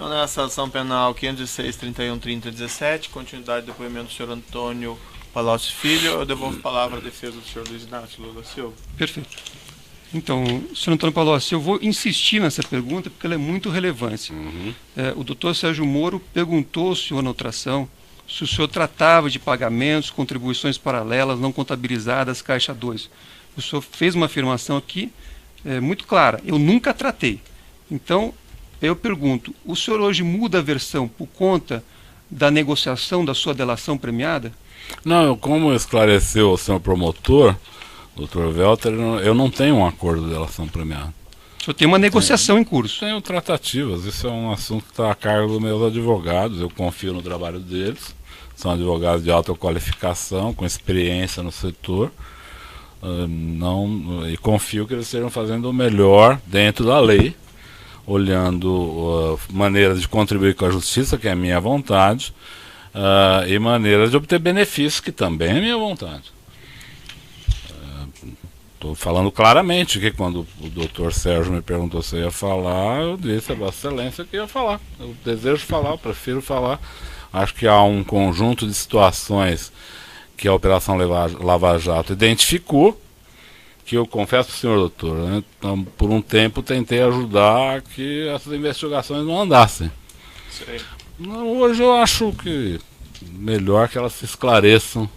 Então, nessa ação penal 506-31-30-17, continuidade do depoimento do senhor Antônio Palocci Filho, eu devolvo a palavra à defesa do senhor Luiz Inácio Lula Silva. Perfeito. Então, senhor Antônio Palocci, eu vou insistir nessa pergunta porque ela é muito relevante. O doutor Sérgio Moro perguntou ao senhor na ultrassom se o senhor tratava de pagamentos, contribuições paralelas, não contabilizadas, Caixa 2. O senhor fez uma afirmação aqui muito clara, eu nunca tratei. Então, eu pergunto, o senhor hoje muda a versão por conta da negociação da sua delação premiada? Não, como esclareceu o senhor promotor, doutor Welter, eu não tenho um acordo de delação premiada. O senhor tem uma negociação em curso? Tenho tratativas, isso é um assunto que está a cargo dos meus advogados, eu confio no trabalho deles, são advogados de alta qualificação, com experiência no setor, e confio que eles estejam fazendo o melhor dentro da lei, olhando maneiras de contribuir com a justiça, que é a minha vontade, e maneiras de obter benefícios, que também é minha vontade. Estou falando claramente que quando o doutor Sérgio me perguntou se eu ia falar, eu disse a Vossa Excelência que ia falar. Eu desejo falar, eu prefiro falar. Acho que há um conjunto de situações que a Operação Lava Jato identificou, que eu confesso para o senhor doutor, né, então, por um tempo tentei ajudar que essas investigações não andassem. Hoje eu acho que melhor que elas se esclareçam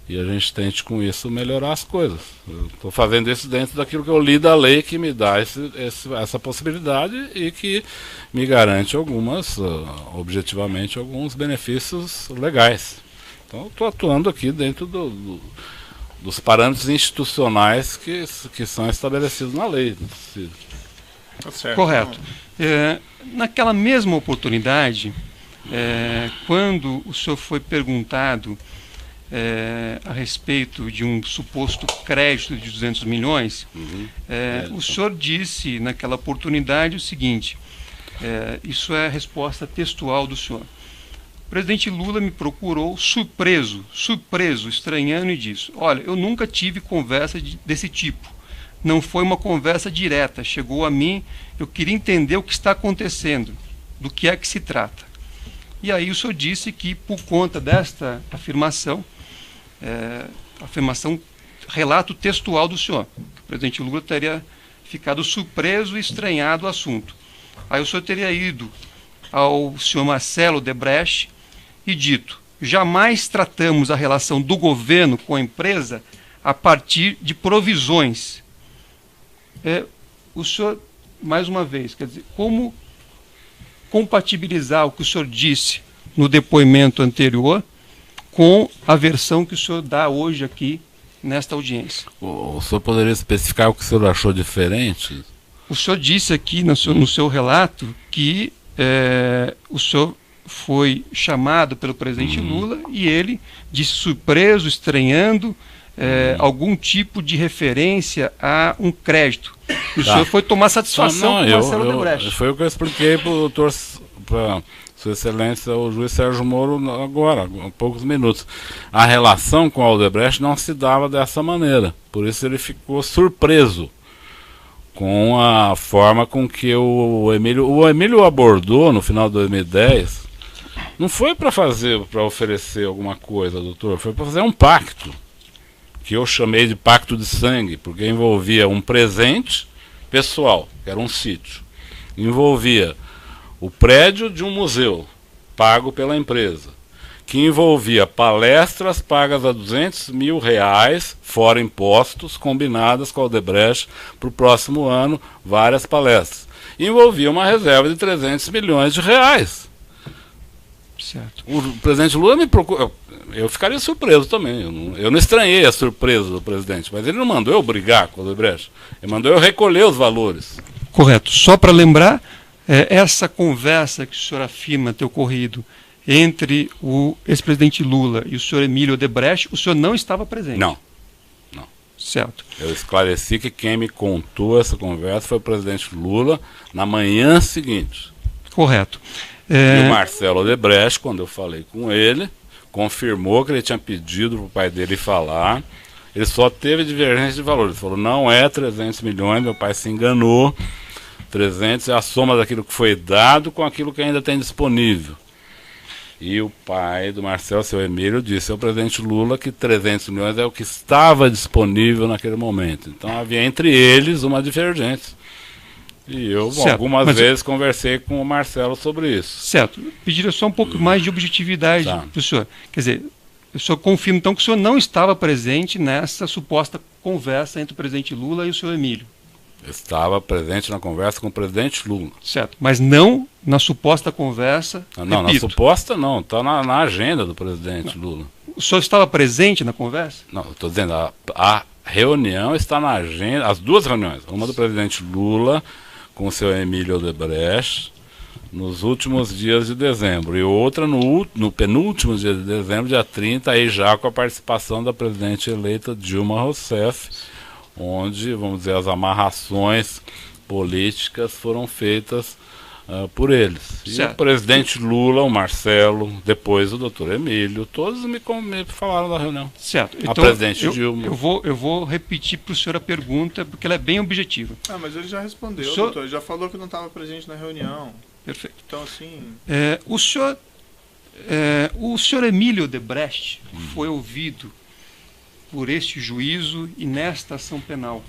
e a gente tente com isso melhorar as coisas. Eu estou fazendo isso dentro daquilo que eu li da lei, que me dá essa possibilidade e que me garante objetivamente, alguns benefícios legais. Então eu estou atuando aqui dentro dos parâmetros institucionais que são estabelecidos na lei. Tá certo. Correto. Naquela mesma oportunidade, quando o senhor foi perguntado a respeito de um suposto crédito de 200 milhões, o senhor disse naquela oportunidade o seguinte, isso é a resposta textual do senhor. O presidente Lula me procurou surpreso, estranhando e disse, olha, eu nunca tive conversa desse tipo, não foi uma conversa direta, chegou a mim, eu queria entender o que está acontecendo, do que é que se trata. E aí o senhor disse que por conta desta afirmação, relato textual do senhor, o presidente Lula teria ficado surpreso e estranhado o assunto. Aí o senhor teria ido ao senhor Marcelo Odebrecht e dito, jamais tratamos a relação do governo com a empresa a partir de provisões. O senhor, mais uma vez, quer dizer, como compatibilizar o que o senhor disse no depoimento anterior com a versão que o senhor dá hoje aqui nesta audiência? O senhor poderia especificar o que o senhor achou diferente? O senhor disse aqui no seu relato que o senhor foi chamado pelo presidente Lula e ele disse surpreso, estranhando algum tipo de referência a um crédito. E o senhor foi tomar satisfação com o Marcelo Odebrecht. Foi o que eu expliquei para o doutor, para Sua Excelência, o juiz Sérgio Moro, agora, há poucos minutos. A relação com o Odebrecht não se dava dessa maneira, por isso ele ficou surpreso com a forma com que o Emílio abordou no final de 2010. Não foi para oferecer alguma coisa, doutor, foi para fazer um pacto, que eu chamei de pacto de sangue, porque envolvia um presente pessoal, que era um sítio, envolvia o prédio de um museu, pago pela empresa, que envolvia palestras pagas a R$200 mil, fora impostos, combinadas com a Odebrecht para o próximo ano, várias palestras. E envolvia uma reserva de R$300 milhões. Certo. O presidente Lula me procurou, eu ficaria surpreso também, eu não estranhei a surpresa do presidente, mas ele não mandou eu brigar com o Odebrecht, ele mandou eu recolher os valores. Correto. Só para lembrar, essa conversa que o senhor afirma ter ocorrido entre o ex-presidente Lula e o senhor Emílio Odebrecht, o senhor não estava presente? Não. Certo. Eu esclareci que quem me contou essa conversa foi o presidente Lula na manhã seguinte. Correto. E o Marcelo Odebrecht, quando eu falei com ele, confirmou que ele tinha pedido para o pai dele falar. Ele só teve divergência de valores. Ele falou, não é 300 milhões, meu pai se enganou. 300 é a soma daquilo que foi dado com aquilo que ainda tem disponível. E o pai do Marcelo, seu Emílio, disse ao presidente Lula que 300 milhões é o que estava disponível naquele momento. Então havia entre eles uma divergência. E eu algumas vezes conversei com o Marcelo sobre isso. Certo. Pediria só um pouco mais de objetividade para o senhor. Quer dizer, o senhor confirma então que o senhor não estava presente nessa suposta conversa entre o presidente Lula e o senhor Emílio. Estava presente na conversa com o presidente Lula. Certo, mas não na suposta conversa. Não, na suposta não, está na agenda do presidente Lula. O senhor estava presente na conversa? Não, estou dizendo, a reunião está na agenda, as duas reuniões, uma do presidente Lula com o seu Emílio Odebrecht, nos últimos dias de dezembro, e outra no penúltimo dia de dezembro, dia 30, aí já com a participação da presidente eleita Dilma Rousseff, onde, vamos dizer, as amarrações políticas foram feitas por eles. E o presidente Lula, o Marcelo, depois o doutor Emílio, todos me falaram da reunião. Certo. Então, a presidente Dilma. Eu vou repetir para o senhor a pergunta, porque ela é bem objetiva. Mas ele já respondeu, doutor. Ele já falou que não estava presente na reunião. Perfeito. Então, assim... O senhor Emílio Odebrecht foi ouvido por este juízo e nesta ação penal.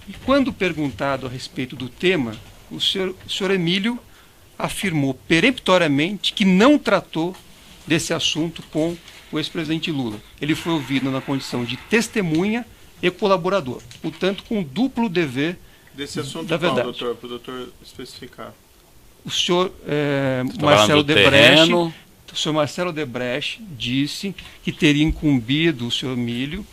E quando perguntado a respeito do tema, o senhor Emílio afirmou peremptoriamente que não tratou desse assunto com o ex-presidente Lula. Ele foi ouvido na condição de testemunha e colaborador, portanto com duplo dever desse assunto da verdade. Doutor, para o doutor especificar. O senhor Marcelo Odebrecht, o senhor Marcelo Odebrecht disse que teria incumbido o senhor Emílio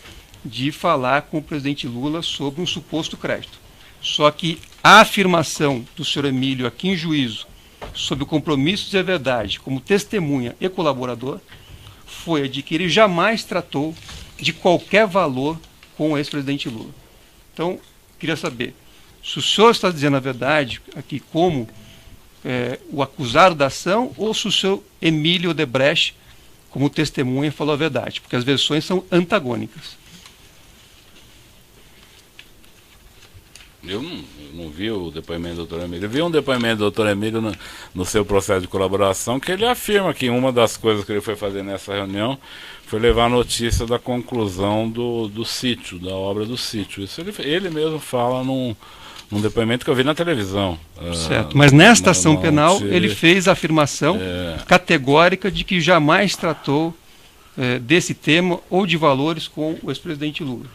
de falar com o presidente Lula sobre um suposto crédito. Só que a afirmação do senhor Emílio aqui em juízo sobre o compromisso de dizer a verdade como testemunha e colaborador foi a de que ele jamais tratou de qualquer valor com o ex-presidente Lula. Então, queria saber se o senhor está dizendo a verdade aqui como o acusado da ação ou se o senhor Emílio Odebrecht, como testemunha, falou a verdade, porque as versões são antagônicas. Eu não vi o depoimento do doutor Emílio. Eu vi um depoimento do doutor Emílio no seu processo de colaboração, que ele afirma que uma das coisas que ele foi fazer nessa reunião foi levar a notícia da conclusão do sítio, da obra do sítio. Isso ele mesmo fala num depoimento que eu vi na televisão. Certo, mas nesta ação penal ele fez a afirmação categórica de que jamais tratou desse tema ou de valores com o ex-presidente Lula.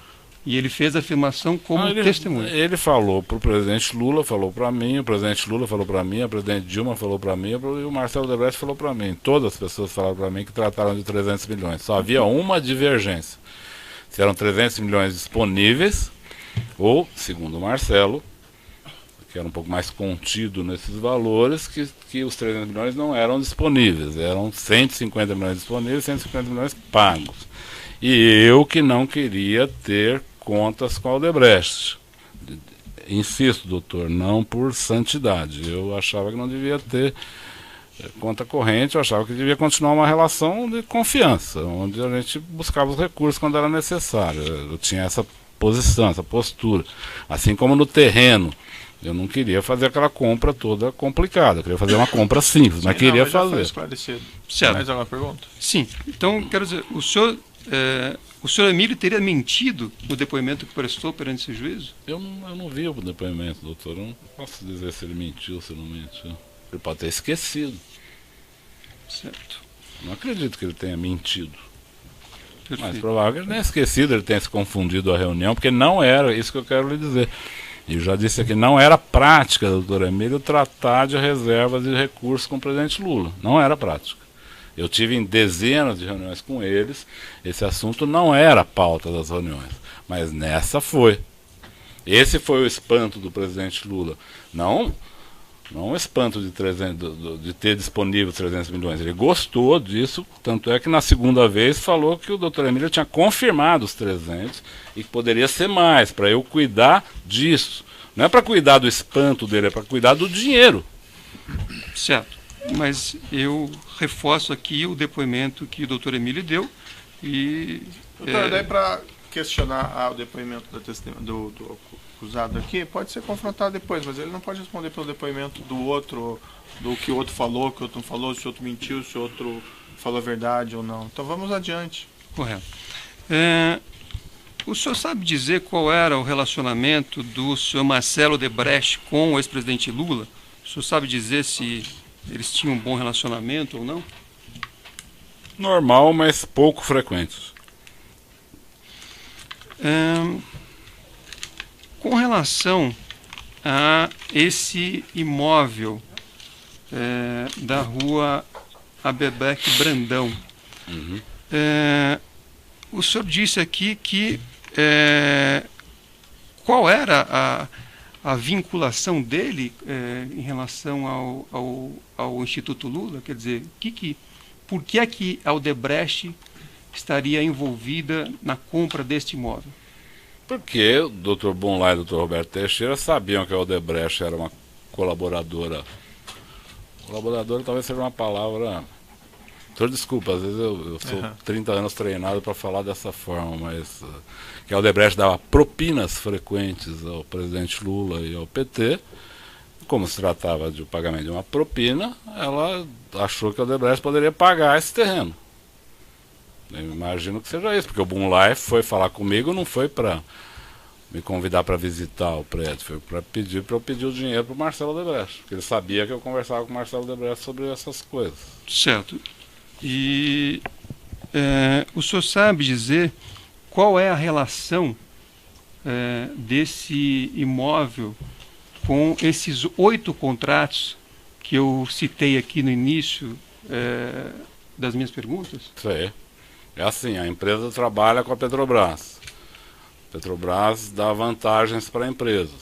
E ele fez a afirmação como testemunha. Ele falou para o presidente Lula, falou para mim, o presidente Lula falou para mim, a presidente Dilma falou para mim, e o Marcelo Odebrecht falou para mim. Todas as pessoas falaram para mim que trataram de 300 milhões. Só havia uma divergência. Se eram 300 milhões disponíveis, ou, segundo o Marcelo, que era um pouco mais contido nesses valores, que os 300 milhões não eram disponíveis. Eram 150 milhões disponíveis, 150 milhões pagos. E eu que não queria ter contas com a Odebrecht. Insisto, doutor, não por santidade. Eu achava que não devia ter conta corrente, eu achava que devia continuar uma relação de confiança, onde a gente buscava os recursos quando era necessário. Eu tinha essa posição, essa postura. Assim como no terreno. Eu não queria fazer aquela compra toda complicada, eu queria fazer uma compra simples, mas queria fazer. Foi esclarecido. Certo. Mais alguma pergunta? Sim. Então, quero dizer, o senhor Emílio teria mentido no depoimento que prestou perante esse juízo? Eu não vi o depoimento, doutor. Eu não posso dizer se ele mentiu, se não mentiu. Ele pode ter esquecido. Certo. Não acredito que ele tenha mentido. Perfeito. Mas provável que ele tenha esquecido, ele tenha se confundido a reunião, porque não era isso que eu quero lhe dizer. E eu já disse aqui, não era prática, doutor Emílio, tratar de reservas de recursos com o presidente Lula. Não era prática. Eu tive em dezenas de reuniões com eles, esse assunto não era a pauta das reuniões, mas nessa foi. Esse foi o espanto do presidente Lula. Não o espanto de ter disponível 300 milhões. Ele gostou disso, tanto é que na segunda vez falou que o doutor Emílio tinha confirmado os 300 e que poderia ser mais, para eu cuidar disso. Não é para cuidar do espanto dele, é para cuidar do dinheiro. Certo. Mas eu reforço aqui o depoimento que o doutor Emílio deu e... Doutor, daí para questionar o depoimento do acusado aqui, pode ser confrontado depois, mas ele não pode responder pelo depoimento do outro, do que o outro falou, que o outro não falou, se o outro mentiu, se o outro falou a verdade ou não. Então vamos adiante. Correto. O senhor sabe dizer qual era o relacionamento do senhor Marcelo Odebrecht com o ex-presidente Lula? O senhor sabe dizer se eles tinham um bom relacionamento ou não? Normal, mas pouco frequente. Com relação a esse imóvel da rua Abebeque Brandão, o senhor disse aqui que qual era a vinculação dele em relação ao Instituto Lula? Quer dizer, por que é que a Odebrecht estaria envolvida na compra deste imóvel? Porque o Dr. Bonlai e o Dr. Roberto Teixeira sabiam que a Odebrecht era uma colaboradora. Colaboradora talvez seja uma palavra... Desculpa, às vezes eu sou 30 anos treinado para falar dessa forma, mas que a Odebrecht dava propinas frequentes ao presidente Lula e ao PT. Como se tratava de pagamento de uma propina, ela achou que a Odebrecht poderia pagar esse terreno. Eu imagino que seja isso, porque o Bonlai foi falar comigo, não foi para me convidar para visitar o prédio, foi para eu pedir o dinheiro para o Marcelo Odebrecht, porque ele sabia que eu conversava com o Marcelo Odebrecht sobre essas coisas. Certo. E o senhor sabe dizer qual é a relação desse imóvel com esses 8 contratos que eu citei aqui no início das minhas perguntas? Sim. É assim, a empresa trabalha com a Petrobras. A Petrobras dá vantagens para a empresa.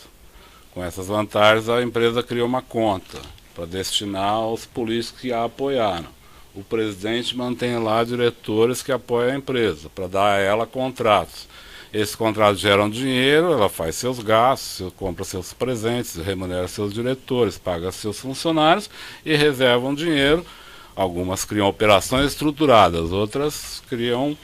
Com essas vantagens, a empresa cria uma conta para destinar aos políticos que a apoiaram. O presidente mantém lá diretores que apoiam a empresa, para dar a ela contratos. Esses contratos geram dinheiro, ela faz seus gastos, compra seus presentes, remunera seus diretores, paga seus funcionários e reservam dinheiro. Algumas criam operações estruturadas, outras criam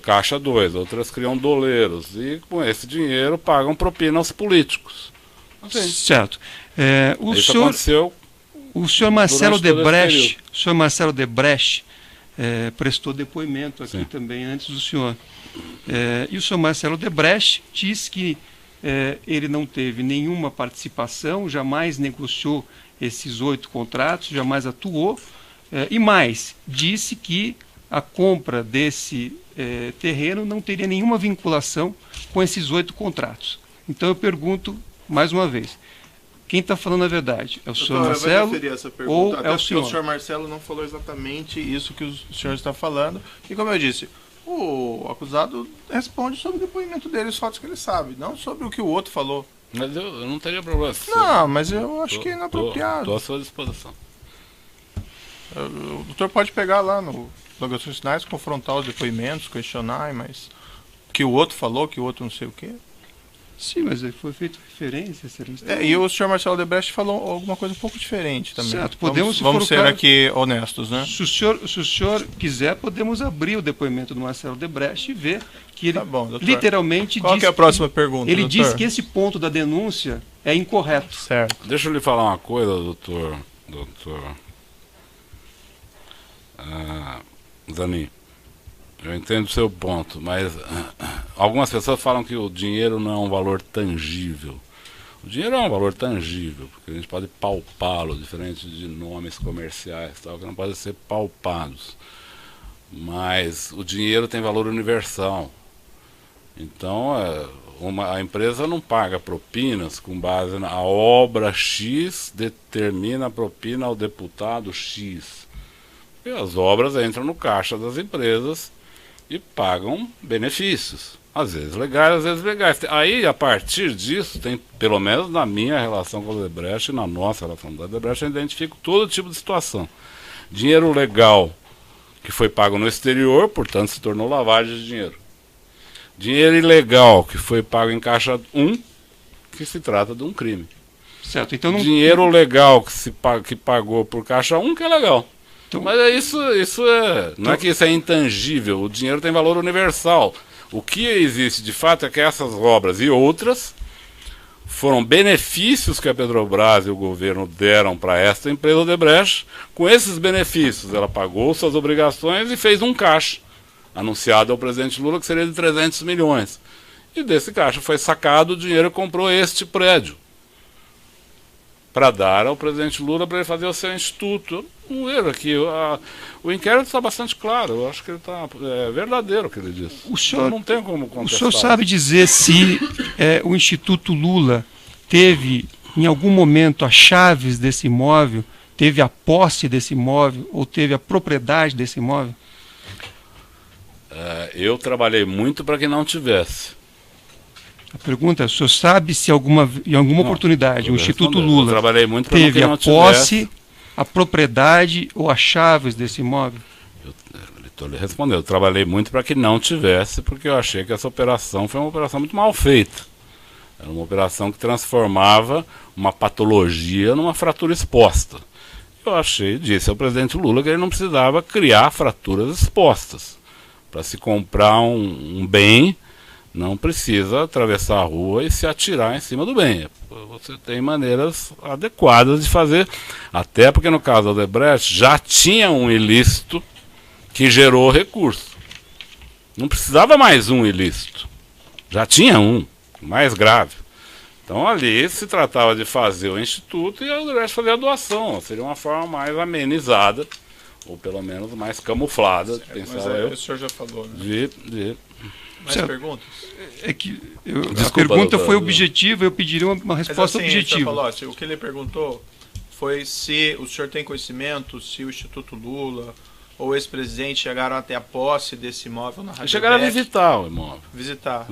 caixa 2, outras criam doleiros. E com esse dinheiro pagam propina aos políticos. Assim. Certo. Isso aconteceu. O senhor Marcelo Odebrecht prestou depoimento aqui também antes do senhor. E o senhor Marcelo Odebrecht diz que ele não teve nenhuma participação, jamais negociou esses 8 contratos, jamais atuou, e mais, disse que a compra desse terreno não teria nenhuma vinculação com esses 8 contratos. Então eu pergunto mais uma vez, quem está falando a verdade? É o senhor Marcelo ou é o senhor? O senhor Marcelo não falou exatamente isso que o senhor está falando. E como eu disse, o acusado responde sobre o depoimento dele, os fatos que ele sabe, não sobre o que o outro falou. Mas eu não teria problema. Não, mas eu acho que é inapropriado. Estou à sua disposição. O doutor pode pegar lá no Alegações Finais, confrontar os depoimentos, questionar, mas que o outro falou, que o outro não sei o quê. Sim, mas foi feita referência. E o senhor Marcelo Odebrecht falou alguma coisa um pouco diferente também. Certo, vamos ser aqui honestos, né? Se o senhor quiser, podemos abrir o depoimento do Marcelo Odebrecht e ver que ele literalmente Qual que é a próxima pergunta, ele doutor? Diz que esse ponto da denúncia é incorreto. Certo. Deixa eu lhe falar uma coisa, doutor Zanin. Eu entendo o seu ponto, mas algumas pessoas falam que o dinheiro não é um valor tangível. O dinheiro é um valor tangível, porque a gente pode palpá-lo, diferente de nomes comerciais, tal, que não podem ser palpados. Mas o dinheiro tem valor universal. Então, a empresa não paga propinas com base na obra X, determina a propina ao deputado X. E as obras entram no caixa das empresas e pagam benefícios, às vezes legais, às vezes legais. Aí, a partir disso, tem, pelo menos na minha relação com o Odebrecht e na nossa relação com o Odebrecht, eu identifico todo tipo de situação. Dinheiro legal que foi pago no exterior, portanto se tornou lavagem de dinheiro. Dinheiro ilegal que foi pago em caixa 1, que se trata de um crime. Certo, então dinheiro legal que pagou por caixa 1, que é legal. Mas isso não é que isso é intangível, o dinheiro tem valor universal. O que existe de fato é que essas obras e outras foram benefícios que a Petrobras e o governo deram para esta empresa Odebrecht. Com esses benefícios, ela pagou suas obrigações e fez um caixa, anunciado ao presidente Lula, que seria de 300 milhões. E desse caixa foi sacado o dinheiro e comprou este prédio, para dar ao presidente Lula para ele fazer o seu instituto. Um erro aqui. O inquérito está bastante claro. Eu acho que ele está verdadeiro o que ele disse. O senhor, não tem como contestar. O senhor sabe dizer se o Instituto Lula teve, em algum momento, as chaves desse imóvel, teve a posse desse imóvel ou teve a propriedade desse imóvel? Eu trabalhei muito para que não tivesse. A pergunta é, o senhor sabe se em alguma oportunidade o Instituto Lula teve a posse, a propriedade ou as chaves desse imóvel? Estou lhe respondendo. Eu trabalhei muito para que não tivesse, porque eu achei que essa operação foi uma operação muito mal feita. Era uma operação que transformava uma patologia numa fratura exposta. Eu disse ao presidente Lula que ele não precisava criar fraturas expostas. Para se comprar um bem, não precisa atravessar a rua e se atirar em cima do bem. Você tem maneiras adequadas de fazer, até porque no caso da Odebrecht já tinha um ilícito que gerou recurso. Não precisava mais um ilícito. Já tinha um, mais grave. Então ali se tratava de fazer o instituto e a Odebrecht fazer a doação. Seria uma forma mais amenizada, ou pelo menos mais camuflada. Mas o senhor já falou, né? Mais perguntas? A pergunta foi objetiva, eu pediria uma resposta objetiva. Falou, o que ele perguntou foi se o senhor tem conhecimento, se o Instituto Lula ou o ex-presidente chegaram até a posse desse imóvel na Rádio. Chegaram a visitar o imóvel. Visitar.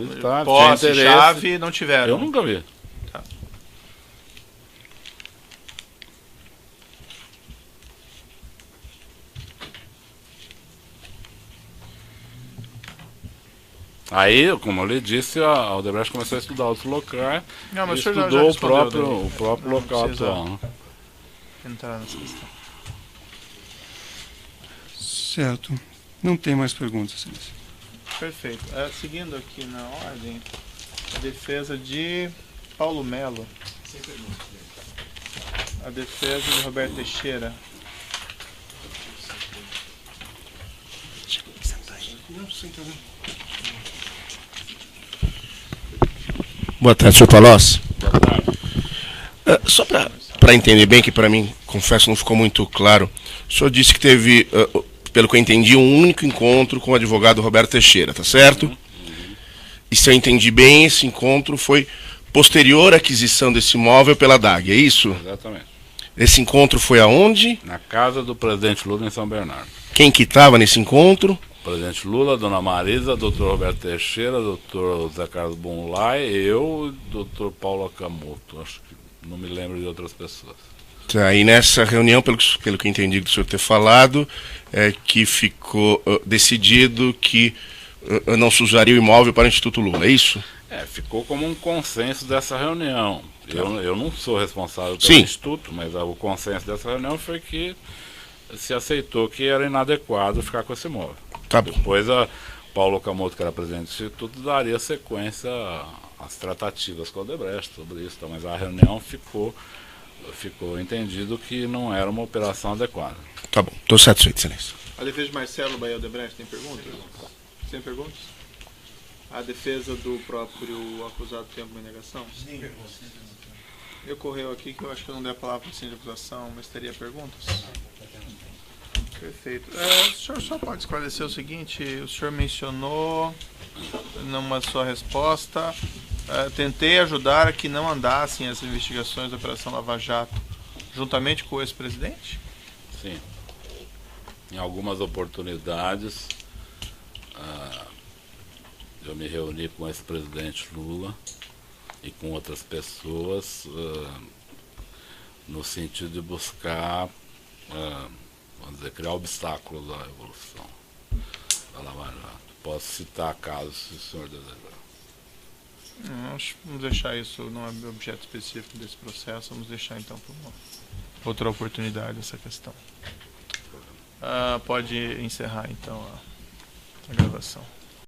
Posse, chave, não tiveram. Eu nunca vi. Tá. Aí, como eu lhe disse, a Odebrecht começou a estudar outros locais. Não, mas e estudou o próprio não local atual. Né? Entrar nessa questão. Certo. Não tem mais perguntas, Silêncio. Perfeito. Seguindo aqui na ordem, a defesa de Paulo Melo. A defesa de Roberto Teixeira. Boa tarde, senhor Palocci. Só para entender bem, que para mim, confesso, não ficou muito claro. O senhor disse que teve, pelo que eu entendi, um único encontro com o advogado Roberto Teixeira, tá certo? E se eu entendi bem, esse encontro foi posterior à aquisição desse imóvel pela DAG, é isso? Exatamente. Esse encontro foi aonde? Na casa do presidente Lula, em São Bernardo. Quem que estava nesse encontro? Presidente Lula, Dona Marisa, Dr. Roberto Teixeira, Dr. Zé Carlos Bonlai, eu e Dr. Paulo Akamoto. Acho que não me lembro de outras pessoas. Tá, e nessa reunião, pelo que eu entendi do senhor ter falado, é que ficou decidido que não se usaria o imóvel para o Instituto Lula, é isso? Ficou como um consenso dessa reunião. Eu não sou responsável pelo Instituto, mas o consenso dessa reunião foi que se aceitou que era inadequado ficar com esse imóvel. Tá bom. Depois Paulo Okamoto, que era presidente do Instituto, daria sequência às tratativas com o Odebrecht sobre isso, mas a reunião ficou entendido que não era uma operação adequada. Tá bom, estou satisfeito, excelência. A defesa de Marcelo Bahia Odebrecht tem perguntas? Sem perguntas? A defesa do próprio acusado tem alguma negação? Sim. Me ocorreu aqui que eu acho que eu não dei a palavra para o de acusação, mas teria perguntas? Perfeito. O senhor só pode esclarecer o seguinte: o senhor mencionou numa sua resposta, tentei ajudar a que não andassem as investigações da Operação Lava Jato, juntamente com o ex-presidente? Sim. Em algumas oportunidades, eu me reuni com o ex-presidente Lula e com outras pessoas no sentido de buscar, vamos dizer, criar obstáculos à evolução da Lava Jato. Posso citar casos, se o senhor desejar. Vamos deixar isso, não é objeto específico desse processo, vamos deixar então para uma outra oportunidade essa questão. Pode encerrar então a gravação.